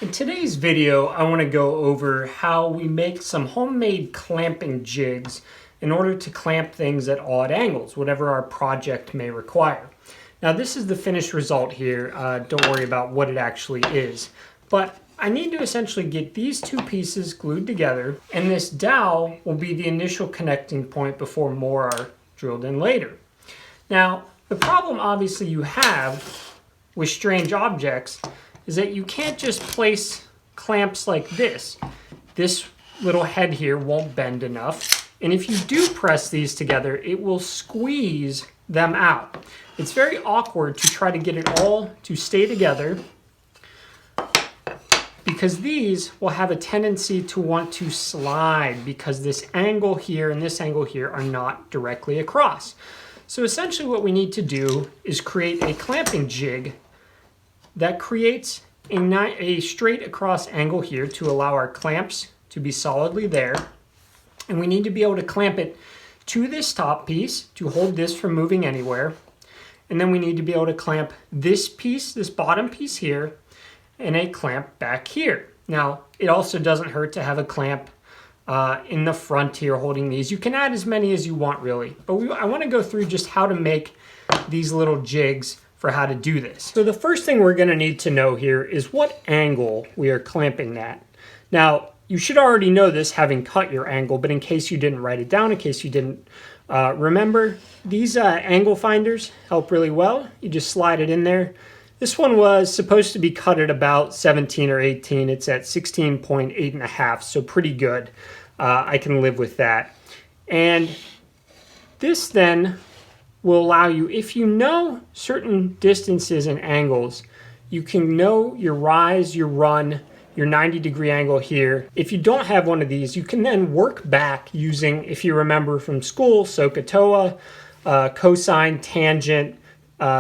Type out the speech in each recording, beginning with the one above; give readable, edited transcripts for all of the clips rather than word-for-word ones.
In today's video, I want to go over how we make some homemade clamping jigs in order to clamp things at odd angles, whatever our project may require. Now this is the finished result here. Don't worry about what it actually is. But I need to essentially get these two pieces glued together, and this dowel will be the initial connecting point before more are drilled in later. Now, the problem obviously you have with strange objects is that you can't just place clamps like this. This little head here won't bend enough. And if you do press these together, it will squeeze them out. It's very awkward to try to get it all to stay together because these will have a tendency to want to slide because this angle here and this angle here are not directly across. So essentially what we need to do is create a clamping jig that creates a straight across angle here to allow our clamps to be solidly there. And we need to be able to clamp it to this top piece to hold this from moving anywhere. And then we need to be able to clamp this piece, this bottom piece here, and a clamp back here. Now, it also doesn't hurt to have a clamp in the front here holding these. You can add as many as you want really, but I want to go through just how to make these little jigs for how to do this. So the first thing we're going to need to know here is what angle we are clamping at. Now, you should already know this having cut your angle, but in case you didn't write it down, in case you didn't remember, these angle finders help really well. You just slide it in there. This one was supposed to be cut at about 17 or 18. It's at 16.8 and a half, so pretty good. I can live with that. And this then will allow you, if you know certain distances and angles, you can know your rise, your run, your 90-degree angle here. If you don't have one of these, you can then work back using, if you remember from school, SOHCAHTOA, cosine, tangent,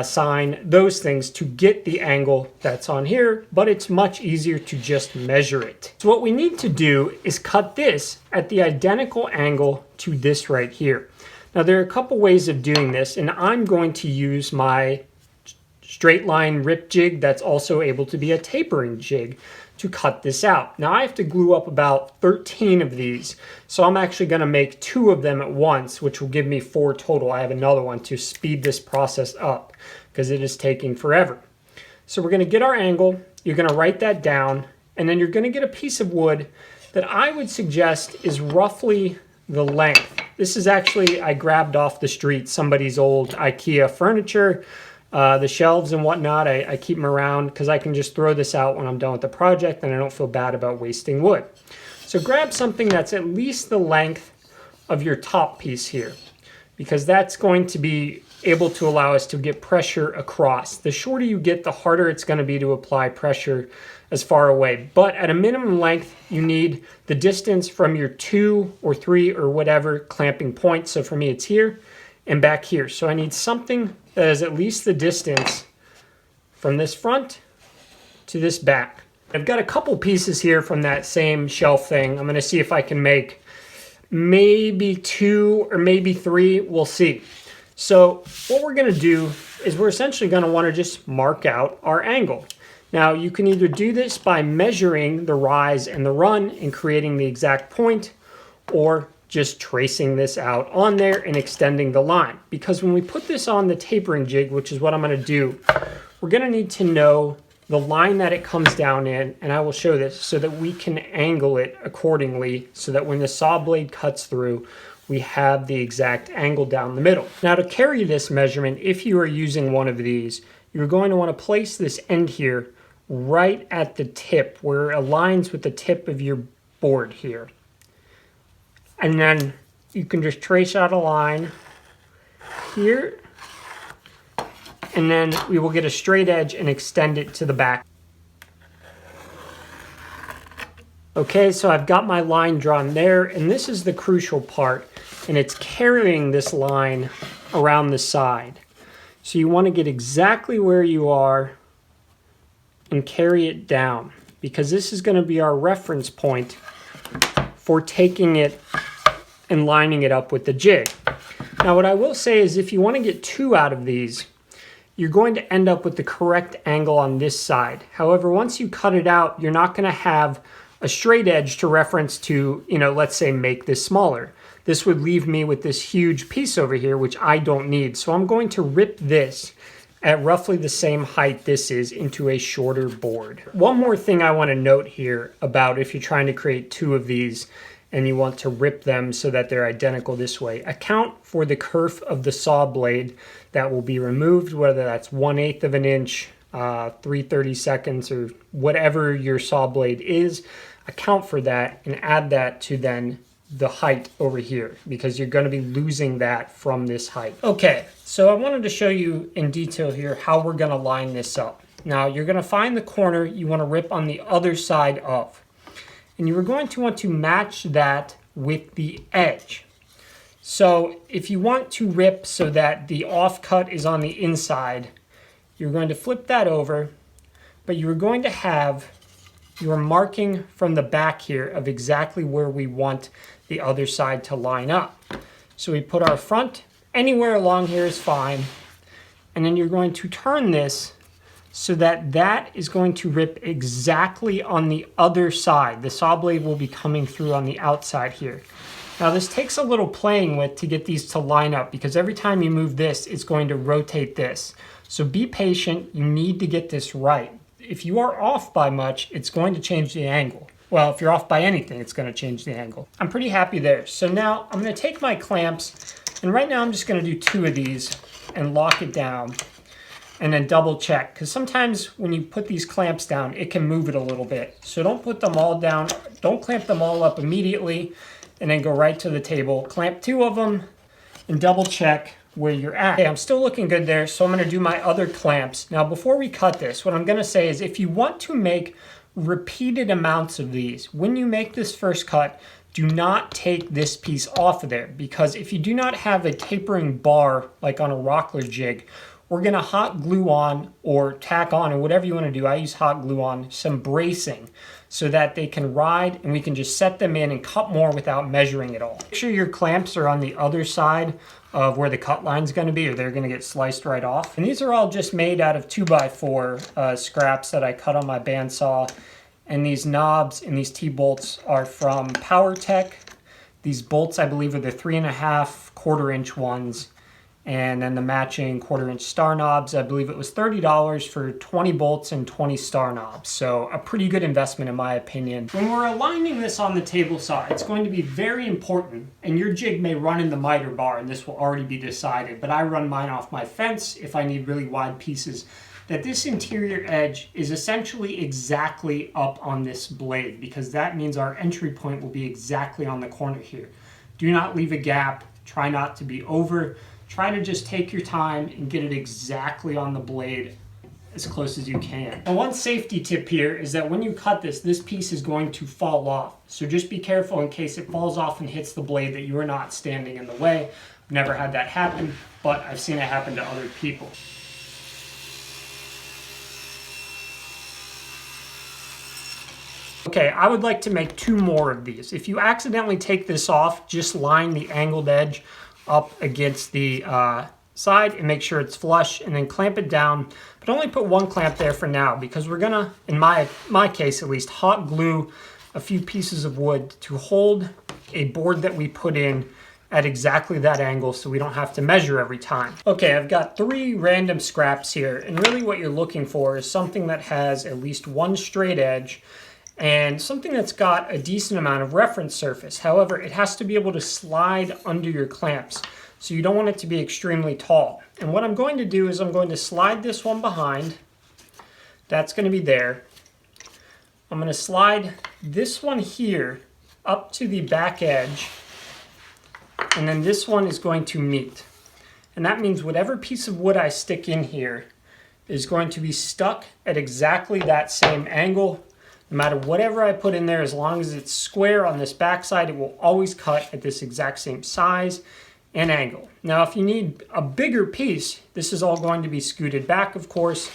sine, those things to get the angle that's on here, but it's much easier to just measure it. So what we need to do is cut this at the identical angle to this right here. Now there are a couple ways of doing this, and I'm going to use my straight line rip jig that's also able to be a tapering jig to cut this out. Now I have to glue up about 13 of these, so I'm actually going to make 2 of them at once, which will give me 4 total. I have another one to speed this process up because it is taking forever. So we're going to get our angle, you're going to write that down, and then you're going to get a piece of wood that I would suggest is roughly the length. This is actually, I grabbed off the street somebody's old IKEA furniture, the shelves and whatnot. I keep them around because I can just throw this out when I'm done with the project and I don't feel bad about wasting wood. So grab something that's at least the length of your top piece here, because that's going to be able to allow us to get pressure across. The shorter you get, the harder it's going to be to apply pressure as far away. But at a minimum length, you need the distance from your 2 or 3 or whatever clamping point. So for me, it's here and back here. So I need something that is at least the distance from this front to this back. I've got a couple pieces here from that same shelf thing. I'm going to see if I can make maybe 2 or maybe 3. We'll see. So what we're going to do is we're essentially going to want to just mark out our angle. Now you can either do this by measuring the rise and the run and creating the exact point, or just tracing this out on there and extending the line. Because when we put this on the tapering jig, which is what I'm going to do, we're going to need to know the line that it comes down in, and I will show this so that we can angle it accordingly so that when the saw blade cuts through, we have the exact angle down the middle. Now to carry this measurement, if you are using one of these, you're going to want to place this end here right at the tip where it aligns with the tip of your board here. And then you can just trace out a line here, and then we will get a straight edge and extend it to the back. Okay, so I've got my line drawn there, and this is the crucial part, and it's carrying this line around the side. So you want to get exactly where you are and carry it down, because this is going to be our reference point for taking it and lining it up with the jig. Now what I will say is if you want to get 2 out of these, you're going to end up with the correct angle on this side. However, once you cut it out, you're not going to have a straight edge to reference to, let's say make this smaller. This would leave me with this huge piece over here, which I don't need. So I'm going to rip this at roughly the same height this is into a shorter board. One more thing I want to note here about if you're trying to create two of these and you want to rip them so that they're identical this way, account for the kerf of the saw blade that will be removed, whether that's 1/8 of an inch, 3/32, or whatever your saw blade is. Account for that and add that to then the height over here, because you're going to be losing that from this height. Okay, so I wanted to show you in detail here how we're going to line this up. Now you're going to find the corner you want to rip on the other side of, and you're going to want to match that with the edge. So if you want to rip so that the offcut is on the inside, you're going to flip that over, but you're going to have your marking from the back here of exactly where we want the other side to line up. So we put our front, anywhere along here is fine, and then you're going to turn this so that that is going to rip exactly on the other side. The saw blade will be coming through on the outside here. Now this takes a little playing with to get these to line up, because every time you move this, it's going to rotate this. So be patient, you need to get this right. If you are off by much, it's going to change the angle. Well, if you're off by anything, it's going to change the angle. I'm pretty happy there. So now I'm going to take my clamps, and right now I'm just going to do 2 of these and lock it down and then double check, because sometimes when you put these clamps down, it can move it a little bit. So don't put them all down, don't clamp them all up immediately and then go right to the table. Clamp 2 of them and double check where you're at. Okay, I'm still looking good there, so I'm going to do my other clamps. Now before we cut this, what I'm going to say is if you want to make repeated amounts of these, when you make this first cut, do not take this piece off of there, because if you do not have a tapering bar like on a rockler jig, we're going to hot glue on or tack on, or whatever you want to do. I use hot glue on some bracing so that they can ride, and we can just set them in and cut more without measuring it all. Make sure your clamps are on the other side of where the cut line's going to be, or they're going to get sliced right off. And these are all just made out of 2x4 scraps that I cut on my bandsaw. And these knobs and these T-bolts are from PowerTech. These bolts, I believe, are the 3.5 1/4-inch ones. And then the matching 1/4-inch star knobs, I believe it was $30 for 20 bolts and 20 star knobs. So a pretty good investment in my opinion. When we're aligning this on the table saw, it's going to be very important, and your jig may run in the miter bar and this will already be decided, but I run mine off my fence if I need really wide pieces, that this interior edge is essentially exactly up on this blade, because that means our entry point will be exactly on the corner here. Do not leave a gap, try not to be over. Try to just take your time and get it exactly on the blade as close as you can. And one safety tip here is that when you cut this, this piece is going to fall off. So just be careful in case it falls off and hits the blade that you are not standing in the way. I've never had that happen, but I've seen it happen to other people. Okay, I would like to make 2 more of these. If you accidentally take this off, just line the angled edge up against the side and make sure it's flush, and then clamp it down, but only put 1 clamp there for now, because we're gonna, in my case at least, hot glue a few pieces of wood to hold a board that we put in at exactly that angle so we don't have to measure every time. Okay, I've got 3 random scraps here, and really what you're looking for is something that has at least 1 straight edge and something that's got a decent amount of reference surface. However, it has to be able to slide under your clamps, so you don't want it to be extremely tall. And what I'm going to do is I'm going to slide this one behind. That's going to be there. I'm going to slide this one here up to the back edge, and then this one is going to meet. And that means whatever piece of wood I stick in here is going to be stuck at exactly that same angle. No matter whatever I put in there, as long as it's square on this backside, it will always cut at this exact same size and angle. Now, if you need a bigger piece, this is all going to be scooted back, of course.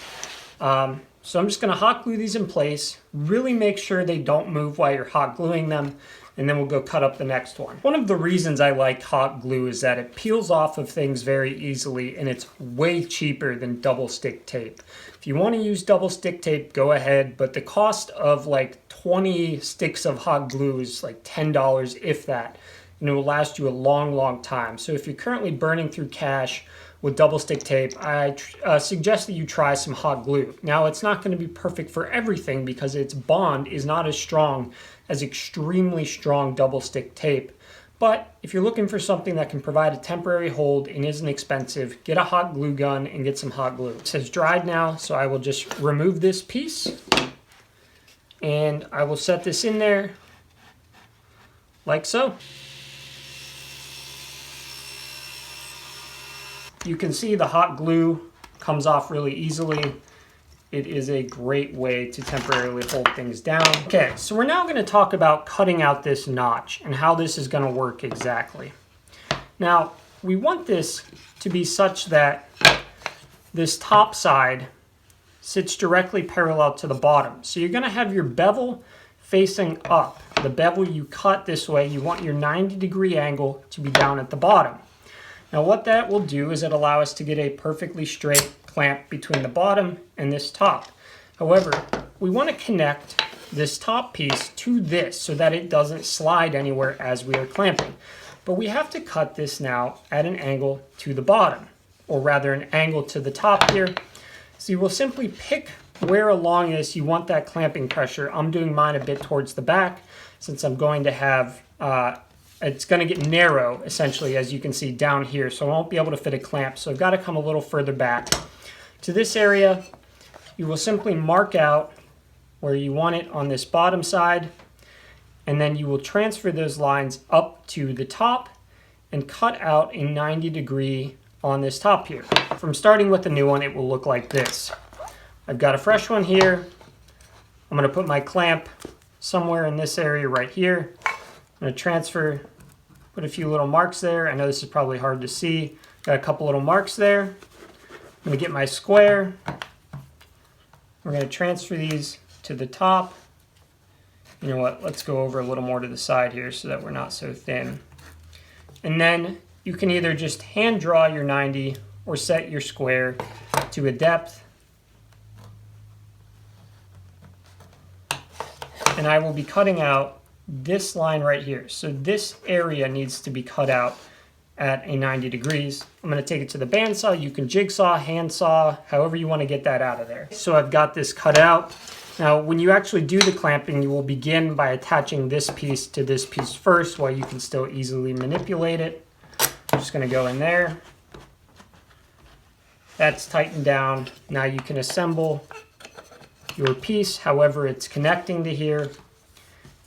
So I'm just going to hot glue these in place. Really make sure they don't move while you're hot gluing them. and then we'll go cut up the next one. One of the reasons I like hot glue is that it peels off of things very easily, and it's way cheaper than double stick tape. If you want to use double stick tape, go ahead, but the cost of like 20 sticks of hot glue is like $10, if that, and it will last you a long time. So if you're currently burning through cash with double stick tape, I suggest that you try some hot glue. Now, it's not going to be perfect for everything because its bond is not as strong as extremely strong double stick tape. But if you're looking for something that can provide a temporary hold and isn't expensive, get a hot glue gun and get some hot glue. It says dried now, so I will just remove this piece and I will set this in there like so. You can see the hot glue comes off really easily. It is a great way to temporarily hold things down. Okay, so we're now going to talk about cutting out this notch and how this is going to work exactly. Now, we want this to be such that this top side sits directly parallel to the bottom. So you're going to have your bevel facing up. The bevel you cut this way, you want your 90-degree angle to be down at the bottom. Now what that will do is it allow us to get a perfectly straight clamp between the bottom and this top. However, we want to connect this top piece to this so that it doesn't slide anywhere as we are clamping. But we have to cut this now at an angle to the bottom, or rather an angle to the top here. So you will simply pick where along this you want that clamping pressure. I'm doing mine a bit towards the back since I'm going to have it's going to get narrow, essentially, as you can see down here, so I won't be able to fit a clamp, so I've got to come a little further back. To this area, you will simply mark out where you want it on this bottom side, and then you will transfer those lines up to the top and cut out a 90-degree on this top here. From starting with the new one, it will look like this. I've got a fresh one here. I'm going to put my clamp somewhere in this area right here. I'm going to transfer, put a few little marks there. I know this is probably hard to see. Got a couple little marks there. I'm going to get my square. We're going to transfer these to the top. You know what, let's go over a little more to the side here so that we're not so thin. And then you can either just hand draw your 90 or set your square to a depth. And I will be cutting out this line right here. So this area needs to be cut out at a 90 degrees. I'm going to take it to the bandsaw. You can jigsaw, handsaw, however you want to get that out of there. So I've got this cut out. Now, when you actually do the clamping, you will begin by attaching this piece to this piece first while you can still easily manipulate it. I'm just going to go in there. That's tightened down. Now you can assemble your piece however it's connecting to here.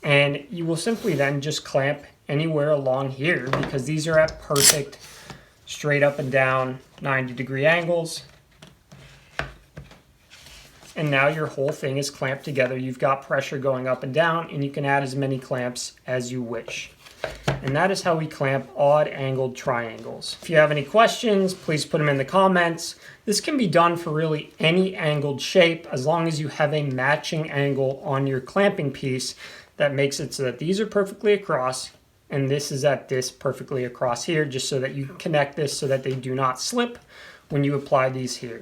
And you will simply then just clamp anywhere along here because these are at perfect straight up and down 90-degree angles. And now your whole thing is clamped together. You've got pressure going up and down, and you can add as many clamps as you wish. And that is how we clamp odd angled triangles. If you have any questions, please put them in the comments. This can be done for really any angled shape as long as you have a matching angle on your clamping piece that makes it so that these are perfectly across and this is at this perfectly across here, just so that you can connect this so that they do not slip when you apply these here.